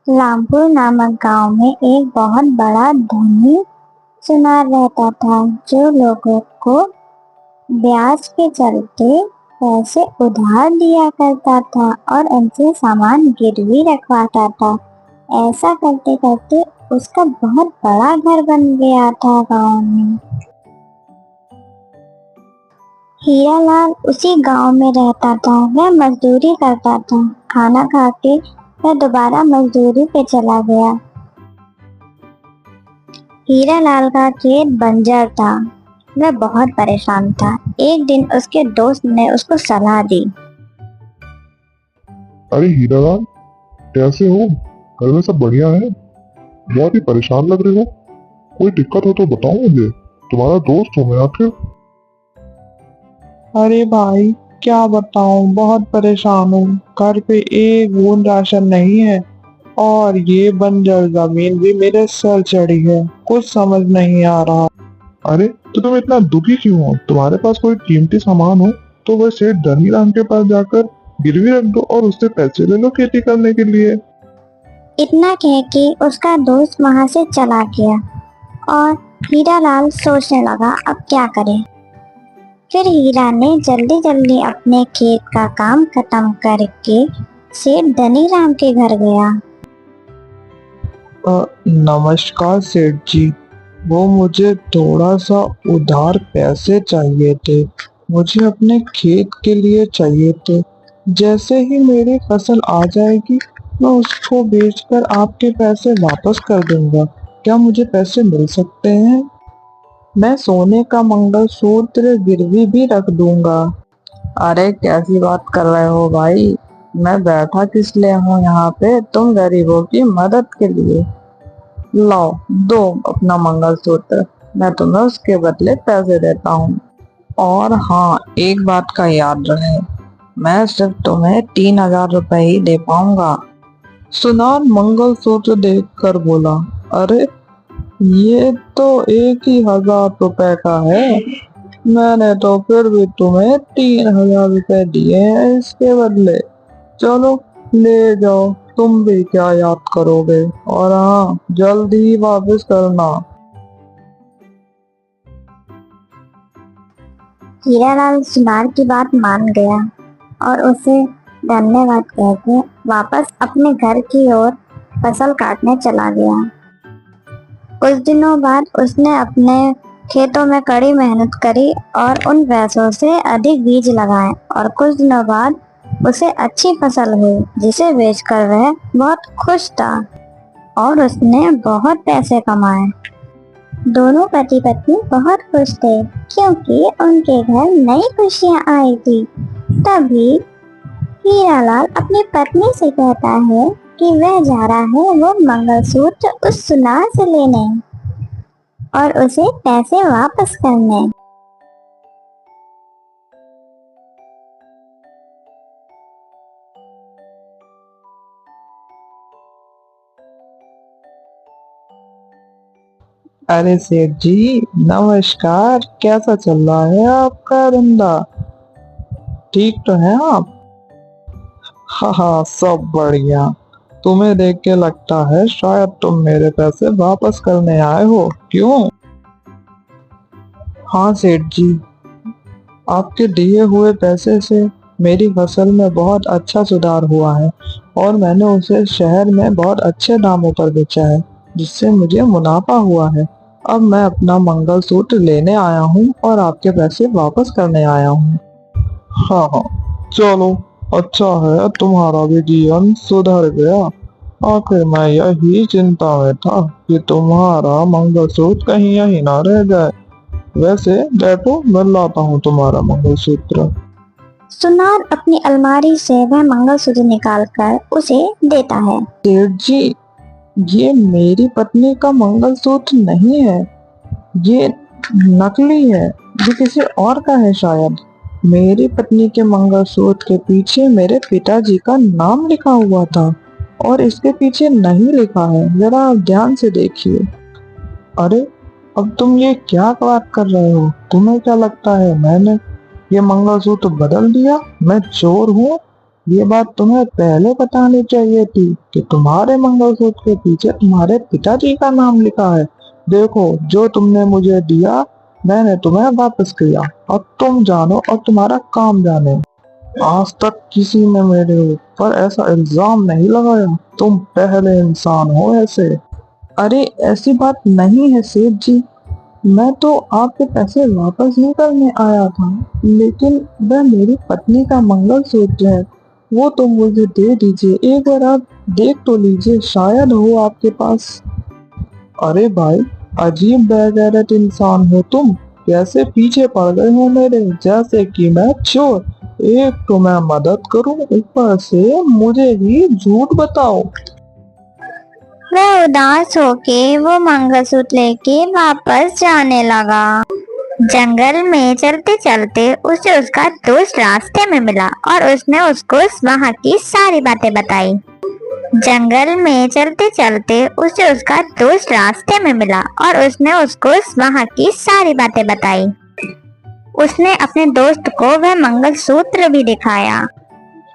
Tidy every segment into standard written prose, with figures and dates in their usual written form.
रामपुर नामक गांव में एक बहुत बड़ा धनी सुनार रहता था, जो लोगों को ब्याज के चलते पैसे उधार दिया करता था और उनसे सामान गिरवी रखवाता था। ऐसा करते करते उसका बहुत बड़ा घर बन गया था गांव में। हीरालाल उसी गांव में रहता था। वह मजदूरी करता था। खाना खा के वह दोबारा मजदूरी पे चला गया। हीरालाल का खेत बंजर था। वह बहुत परेशान था। एक दिन उसके दोस्त ने उसको सलाह दी। अरे हीरालाल, कैसे हो? घर में सब बढ़िया है? बहुत ही परेशान लग रहे हो। कोई दिक्कत हो तो बताओ मुझे, तुम्हारा दोस्त हूँ मैं आखिर। अरे भाई, क्या बताऊं, बहुत परेशान हूँ। घर पे एक बूंद राशन नहीं है और ये बंजर जमीन भी मेरे सर चढ़ी है। कुछ समझ नहीं आ रहा। अरे तो तुम इतना दुखी क्यों हो? तुम्हारे पास कोई कीमती सामान हो तो वह सेठ धनीराम के पास जाकर गिरवी रख दो और उससे पैसे ले लो खेती करने के लिए। इतना कह के उसका दोस्त वहां से चला गया और हीरालाल सोचने लगा अब क्या करे। फिर हीरा ने जल्दी जल्दी अपने खेत का काम खत्म करके सेठ धनीराम के घर गया। नमस्कार सेठ जी, वो मुझे थोड़ा सा उधार पैसे चाहिए थे। मुझे अपने खेत के लिए चाहिए थे। जैसे ही मेरी फसल आ जाएगी मैं उसको बेचकर आपके पैसे वापस कर दूंगा। क्या मुझे पैसे मिल सकते हैं? मैं सोने का मंगलसूत्र गिरवी भी रख दूंगा। अरे कैसी बात कर रहे हो भाई? मैं बैठा किस लिए हूँ यहाँ पे? तुम गरीबों की मदद के लिए। लाओ, दो अपना मंगलसूत्र, मैं तुम्हें उसके बदले पैसे देता हूँ। और हाँ, एक बात का याद रहे, मैं सिर्फ तुम्हें 3,000 रुपए ही दे पाऊंगा। सुनार मंगलसूत्र देखकर बोला, अरे ये तो 1,000 रुपए का है। मैंने तो फिर भी तुम्हें 3,000 रुपए दिए हैं इसके बदले। चलो ले जाओ, तुम भी क्या याद करोगे। और हाँ, जल्दी ही वापस करना। हीरालाल सुनार की बात मान गया और उसे धन्यवाद कहकर वापस अपने घर की ओर फसल काटने चला गया। कुछ दिनों बाद उसने अपने खेतों में कड़ी मेहनत करी और उन पैसों से अधिक बीज लगाए और कुछ दिनों बाद उसे अच्छी फसल हुई, जिसे बेचकर वह बहुत खुश था और उसने बहुत पैसे कमाए। दोनों पति पत्नी बहुत खुश थे क्योंकि उनके घर नई खुशियां आई थी। तभी हीरालाल अपनी पत्नी से कहता है कि वह जा रहा है वो मंगलसूत्र उस सुनार से लेने और उसे पैसे वापस करने। अरे सेठ जी, नमस्कार। कैसा चल रहा है आपका धंधा? ठीक तो है आप? हाँ हाँ, सब बढ़िया। तुम्हें देख के लगता है शायद तुम मेरे पैसे वापस करने आए हो, क्यों? हाँ सेठ जी, आपके दिए हुए पैसे से मेरी फसल में बहुत अच्छा सुधार हुआ है और मैंने उसे शहर में बहुत अच्छे दामों पर बेचा है, जिससे मुझे मुनाफा हुआ है। अब मैं अपना मंगलसूत्र लेने आया हूँ और आपके पैसे वापस करने आया हूँ। हाँ हाँ, चलो, अच्छा है तुम्हारा भी जीवन सुधर गया। आखिर मैं यही चिंता में था कि तुम्हारा मंगलसूत्र कहीं यहीं ना रह जाए। वैसे बैठो, मैं लाता हूँ तुम्हारा मंगलसूत्र। सुनार अपनी अलमारी से वह मंगलसूत्र निकालकर उसे देता है। सेठ जी, ये मेरी पत्नी का मंगलसूत्र नहीं है, ये नकली है। ये किसी और का है शायद। मेरी पत्नी के मंगलसूत्र के पीछे मेरे पिताजी का नाम लिखा हुआ था और इसके पीछे नहीं लिखा है। जरा आप ध्यान से देखिए। अरे, अब तुम ये क्या बात कर रहे हो? तुम्हें क्या लगता है मैंने ये मंगलसूत्र बदल दिया? मैं चोर हूँ? ये बात तुम्हें पहले बतानी चाहिए थी कि तुम्हारे मंगलसूत्र के पीछे तुम्हारे पिताजी का नाम लिखा है। देखो, जो तुमने मुझे दिया मैंने तुम्हें वापस किया। अब तुम जानो और तुम्हारा काम जाने। आज तक किसी ने मेरे ऊपर ऐसा इल्जाम नहीं लगाया। तुम पहले इंसान हो ऐसे। अरे ऐसी बात नहीं है सेठ जी, मैं तो आपके पैसे वापस ही करने आया था, लेकिन वह मेरी पत्नी का मंगलसूत्र है, वो तो मुझे दे दीजिए। एक बार आप देख तो लीजिए, शायद हो आपके पास। अरे भाई, अजीब बेगैरत इंसान हो तुम। कैसे पीछे पड़ गए हो मेरे, जैसे कि मैं चोर। एक तो मैं मदद करूं, ऊपर से मुझे ही झूठ बताओ। वह उदास होके वो मंगलसूत्र लेके वापस जाने लगा। जंगल में चलते चलते उसे उसका दोस्त रास्ते में मिला और उसने उसको वहाँ की सारी बातें बताई। जंगल में चलते चलते उसे उसका दोस्त रास्ते में मिला और उसने उसको वहाँ की सारी बातें बताई। उसने अपने दोस्त को वह मंगलसूत्र भी दिखाया।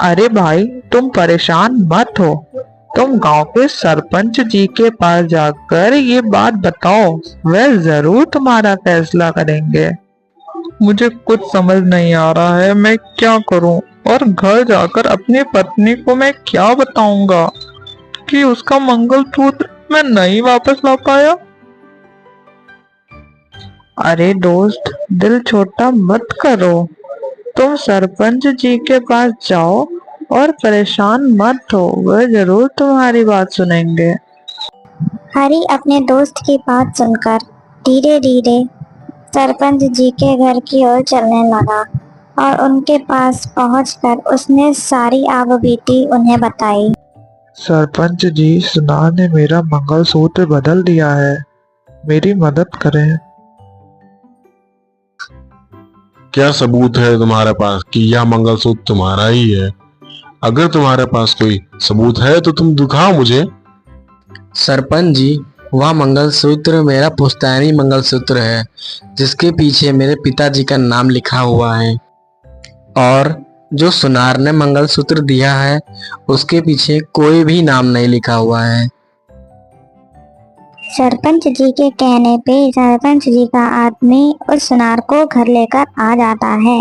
अरे भाई, तुम परेशान मत हो। तुम गांव के सरपंच जी के पास जाकर ये बात बताओ, वे जरूर तुम्हारा फैसला करेंगे। मुझे कुछ समझ नहीं आ रहा है, मैं क्या करूं? और घर जाकर अपनी पत्नी को मैं क्या बताऊंगा कि उसका मंगलसूत्र मैं नहीं वापस ला पाया? अरे दोस्त, दिल छोटा मत करो। तुम सरपंच जी के पास जाओ और परेशान मत हो, वह जरूर तुम्हारी बात सुनेंगे। हरी अपने दोस्त की बात सुनकर धीरे धीरे सरपंच जी के घर की ओर चलने लगा और उनके पास पहुंचकर उसने सारी आपबीती उन्हें बताई। सरपंच जी, सुनार ने मेरा मंगलसूत्र बदल दिया है, मेरी मदद करें। क्या सबूत है तुम्हारे पास कि यह मंगलसूत्र तुम्हारा ही है? अगर तुम्हारे पास कोई सबूत है तो तुम दिखाओ मुझे। सरपंच जी, वह मंगलसूत्र मेरा पुश्तैनी मंगलसूत्र है, जिसके पीछे मेरे पिताजी का नाम लिखा हुआ है। और जो सुनार ने मंगलसूत्र दिया है, उसके पीछे कोई भी नाम नहीं लिखा हुआ है। सरपंच जी के कहने पे सरपंच जी का आदमी उस सुनार को घर लेकर आ जाता है।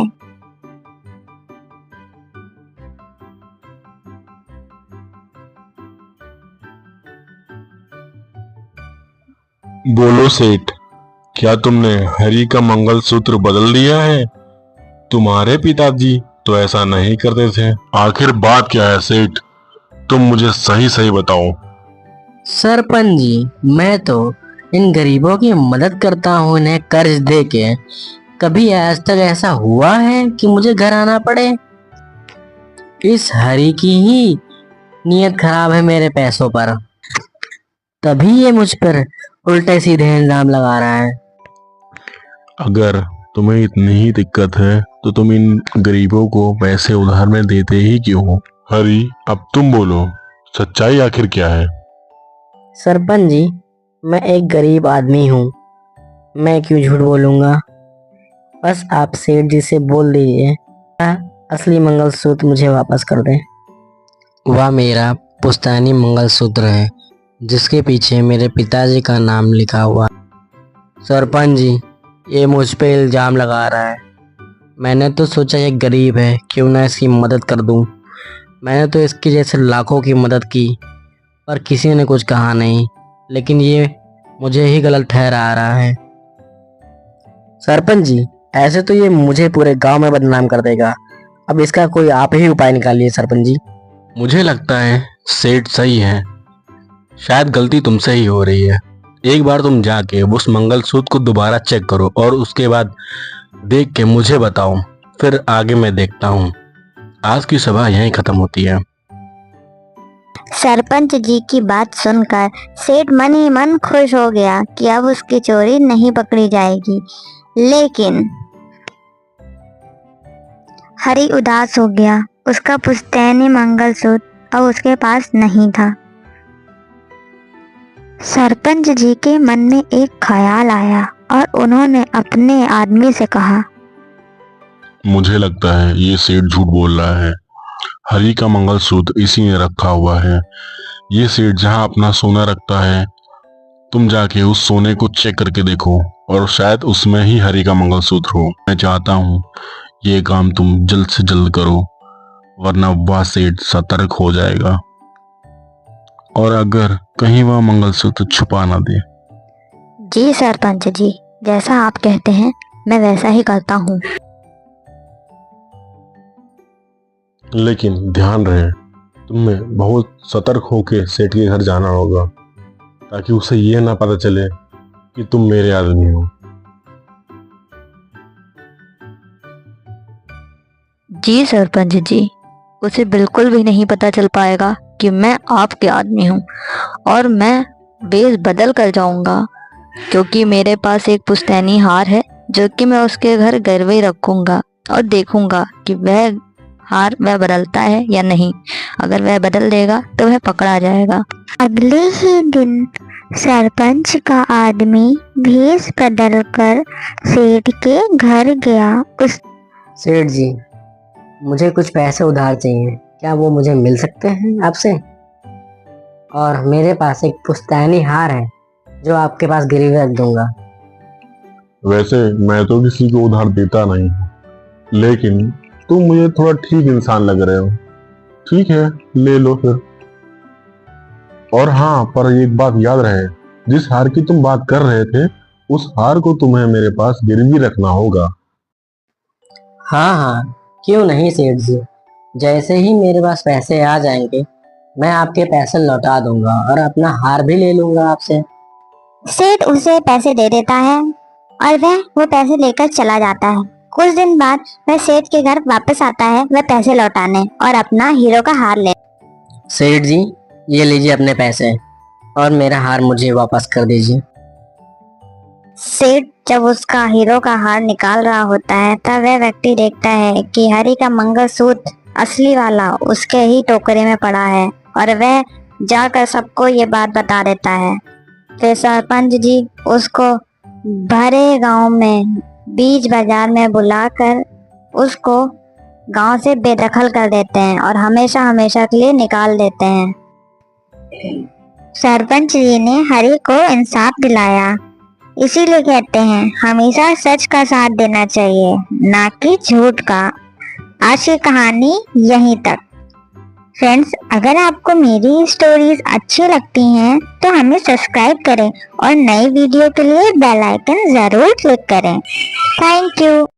बोलो सेठ, क्या तुमने हरी का मंगलसूत्र बदल दिया है? तुम्हारे पिताजी तो ऐसा नहीं करते थे। आखिर बात क्या है सेठ? तुम मुझे सही सही बताओ। सरपंच जी, मैं तो इन गरीबों की मदद करता हूँ, इन्हें कर्ज दे के। कभी आज तक ऐसा हुआ है कि मुझे घर आना पड़े? इस हरी की ही नीयत खराब है मेरे पैसों पर, तभी ये मुझ पर उल्टे सीधे इल्जाम लगा रहा है। अगर तुम्हें इतनी ही दिक्कत है तो तुम इन गरीबों को पैसे उधार में देते ही क्यों हो? हरी, अब तुम बोलो, सच्चाई आखिर क्या है? सरपंच जी, मैं एक गरीब आदमी हूँ, मैं क्यों झूठ बोलूंगा। बस आप सेठ जी से बोल दीजिए, असली मंगलसूत्र मुझे वापस कर दें। वह मेरा पुश्तैनी मंगलसूत्र है, जिसके पीछे मेरे पिताजी का नाम लिखा हुआ है। सरपंच जी, ये मुझ पे इल्जाम लगा रहा है। मैंने तो सोचा ये गरीब है, क्यों ना इसकी मदद कर दूं। मैंने तो इसके जैसे लाखों की मदद की, पर किसी ने कुछ कहा नहीं, लेकिन ये मुझे ही गलत ठहरा रहा है। सरपंच जी, ऐसे तो ये मुझे पूरे गांव में बदनाम कर देगा। अब इसका कोई आप ही उपाय निकालिए सरपंच जी। मुझे लगता है सेठ सही है, शायद गलती तुमसे ही हो रही है। एक बार तुम जाके उस मंगलसूत्र को दोबारा चेक करो और उसके बाद देख के मुझे बताओ, फिर आगे मैं देखता हूँ। आज की सभा यहीं खत्म होती है। सरपंच जी की बात सुनकर सेठ मन ही मन खुश हो गया कि अब उसकी चोरी नहीं पकड़ी जाएगी। लेकिन हरी उदास हो गया, उसका पुश्तैनी मंगलसूत्र अब उसके पास नहीं था। सरपंच जी के मन में एक ख्याल आया और उन्होंने अपने आदमी से कहा, मुझे लगता है ये सेठ झूठ बोल रहा है। हरी का मंगलसूत्र इसी में रखा हुआ है। ये सेठ जहाँ अपना सोना रखता है, तुम जाके उस सोने को चेक करके देखो और शायद उसमें ही हरी का मंगलसूत्र हो। मैं चाहता हूँ ये काम तुम जल्द से जल्द करो, वरना वह सेठ सतर्क हो जाएगा और अगर कहीं वह मंगलसूत्र छुपा ना दे। जी सरपंच जी, जैसा आप कहते हैं मैं वैसा ही करता हूँ। लेकिन ध्यान रहे, तुम्हें बहुत सतर्क होके सेठ के घर जाना होगा, ताकि उसे यह ना पता चले कि तुम मेरे आदमी हो। जी सरपंच जी, उसे बिल्कुल भी नहीं पता चल पाएगा कि मैं आपके आदमी हूँ, और मैं वेश बदल कर जाऊंगा, क्योंकि मेरे पास एक पुश्तैनी हार है जो कि मैं उसके घर गिरवे रखूंगा और देखूंगा कि वह हार वह बदलता है या नहीं। अगर वह बदल देगा तो वह पकड़ा जाएगा। अगले ही दिन सरपंच का आदमी भेष बदलकर सेठ के घर गया। उस सेठ जी, मुझे कुछ पैसे उधार चाहिए, क्या वो मुझे मिल सकते हैं आपसे? और मेरे पास एक पुश्तैनी हार है जो आपके पास गिरवी रख दूंगा। वैसे मैं तो किसी को उधार देता नहीं, लेकिन तुम मुझे थोड़ा ठीक इंसान लग रहे हो। ठीक है, ले लो फिर। और हाँ, पर एक बात याद रहे, जिस हार की तुम बात कर रहे थे, उस हार को तुम्हें मेरे पास गिरवी रखना होगा। हाँ हाँ, क्यों नहीं सेठ जी, जैसे ही मेरे पास पैसे आ जाएंगे मैं आपके पैसे लौटा दूंगा और अपना हार भी ले लूंगा आपसे। सेठ उसे पैसे दे देता है और वह वो पैसे लेकर चला जाता है। कुछ दिन बाद वह सेठ के घर वापस आता है, वह पैसे लौटाने और अपना हीरो का हार ले। सेठ जी, ये लीजिए अपने पैसे और मेरा हार मुझे वापस कर दीजिए। सेठ जब उसका हीरो का हार निकाल रहा होता है, तब वह व्यक्ति देखता है कि हरी का मंगलसूत्र असली वाला उसके ही टोकरे में पड़ा है, और वह जाकर सबको ये बात बता देता है। फिर सरपंच जी उसको भरे गांव में बीच बाजार में बुलाकर उसको गांव से बेदखल कर देते हैं और हमेशा हमेशा के लिए निकाल देते हैं। सरपंच जी ने हरी को इंसाफ दिलाया, इसीलिए कहते हैं हमेशा सच का साथ देना चाहिए, ना कि झूठ का। आज की कहानी यहीं तक। फ्रेंड्स, अगर आपको मेरी स्टोरीज अच्छी लगती हैं तो हमें सब्सक्राइब करें और नई वीडियो के लिए बेल आइकन जरूर क्लिक करें। Thank you.